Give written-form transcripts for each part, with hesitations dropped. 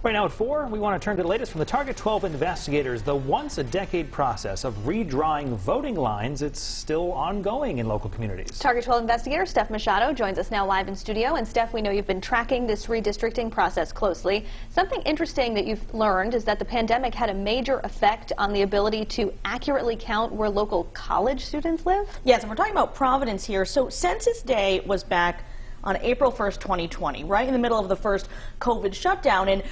Right now at 4, we want to turn to the latest from the Target 12 investigators. The once-a-decade process of redrawing voting lines, it's still ongoing in local communities. Target 12 investigator Steph Machado joins us now live in studio. And Steph, we know you've been tracking this redistricting process closely. Something interesting that you've learned is that the pandemic had a major effect on the ability to accurately count where local college students live. Yes, and we're talking about Providence here. So Census Day was back on April 1st, 2020, right in the middle of the first COVID shutdown, and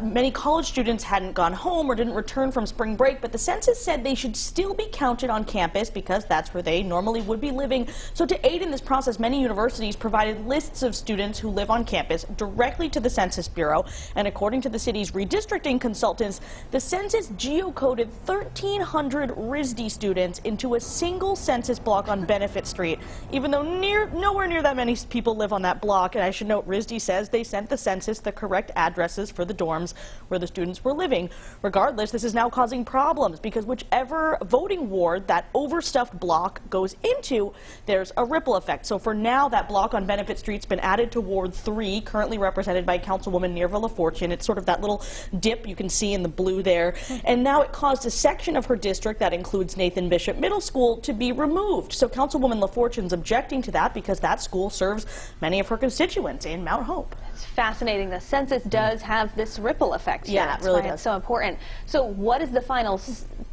many college students hadn't gone home or didn't return from spring break, but the census said they should still be counted on campus because that's where they normally would be living. So to aid in this process, many universities provided lists of students who live on campus directly to the Census Bureau, and according to the city's redistricting consultants, the census geocoded 1,300 RISD students into a single census block on Benefit Street, even though nowhere near that many people live on that block. And I should note, RISD says they sent the census the correct addresses for the dorms where the students were living. Regardless, this is now causing problems because whichever voting ward that overstuffed block goes into, there's a ripple effect. So for now, that block on Benefit Street's been added to Ward 3, currently represented by Councilwoman Nerva LaFortune. It's sort of that little dip you can see in the blue there. And now it caused a section of her district that includes Nathan Bishop Middle School to be removed. So Councilwoman LaFortune's objecting to that because that school serves many of her constituents in Mount Hope. It's fascinating. The census does have this ripple effect here. Yeah, That's it really why does. It's so important. So what is the final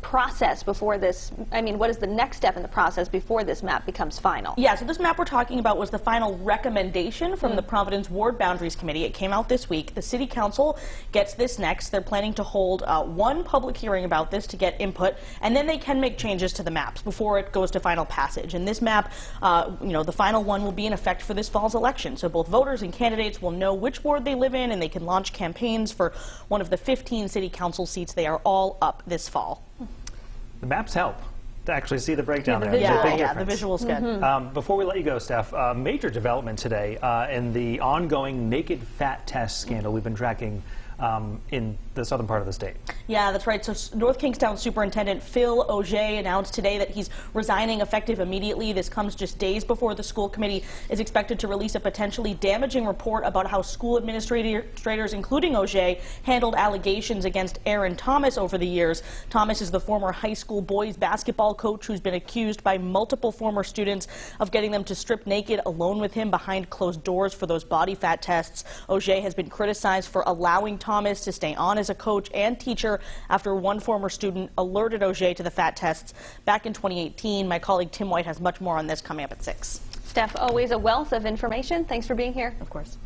process before this? I mean, what is the next step in the process before this map becomes final? Yeah, so this map we're talking about was the final recommendation from the Providence Ward Boundaries Committee. It came out this week. The City Council gets this next. They're planning to hold one public hearing about this to get input, and then they can make changes to the maps before it goes to final passage. And this map, the final one will be in effect for this fall's election. So both voters and candidates will know which ward they live in, and they can launch campaigns for one of the 15 City Council seats. They are all up this fall. The maps help to actually see the breakdown there. Yeah, the visual's good. Before we let you go, Steph, major development today in the ongoing naked fat test scandal we've been tracking in the southern part of the state. Yeah, that's right. So North Kingstown Superintendent Phil Ojay announced today that he's resigning effective immediately. This comes just days before the school committee is expected to release a potentially damaging report about how school administrators, including Ojay, handled allegations against Aaron Thomas over the years. Thomas is the former high school boys basketball coach who's been accused by multiple former students of getting them to strip naked alone with him behind closed doors for those body fat tests. Ojay has been criticized for allowing Thomas to stay on as a coach and teacher after one former student alerted Ojay to the fat tests back in 2018. My colleague Tim White has much more on this coming up at 6. Steph, always a wealth of information. Thanks for being here. Of course.